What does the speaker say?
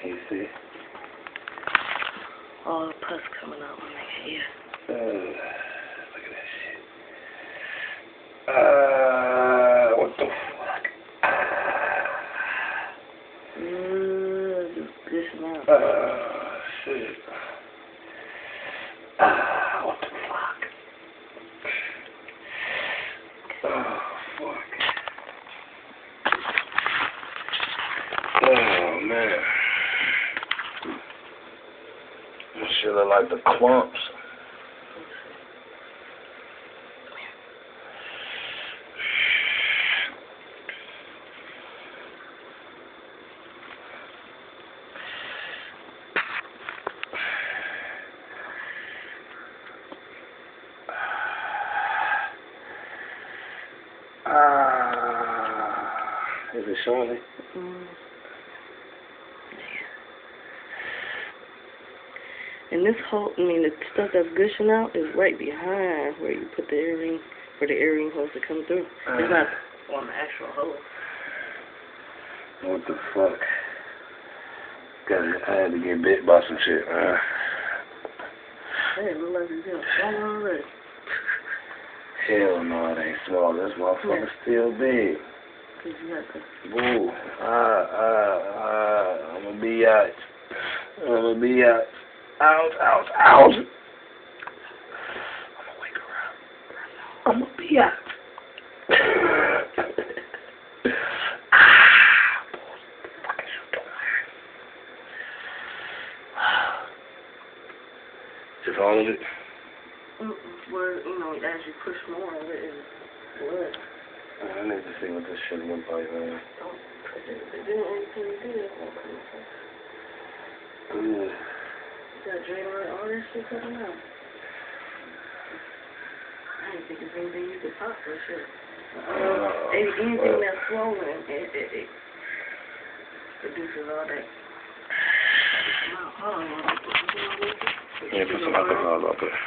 You see? All the pus coming out my next year. Look at that shit. What the fuck? Just gushing out. Shit. What the fuck? Oh, fuck. Oh, man. That shit look like the clumps. Is it showing it? And this hole, the stuff that's gushing out is right behind where you put the earring, where the earring supposed to come through. It's not on the actual hole. What the fuck? I had to get bit by some shit. Hey, it looks like it's getting smaller already. Hell no, it ain't small. This motherfucker's still big. Cause you have to. Woo. I'ma be out. I'ma be out. Out. I'ma wake her up. I'ma be out. What is you doing? Just all of it? Where, as you push more of it is blood. I need to see what this shit looks like, man. Don't push it. If it didn't anything to do, it won't come out. You gotta drain all that shit coming out. I didn't think there's anything you could pop for shit. Anything that's swollen, it produces all that. Yeah, put some alcohol up there.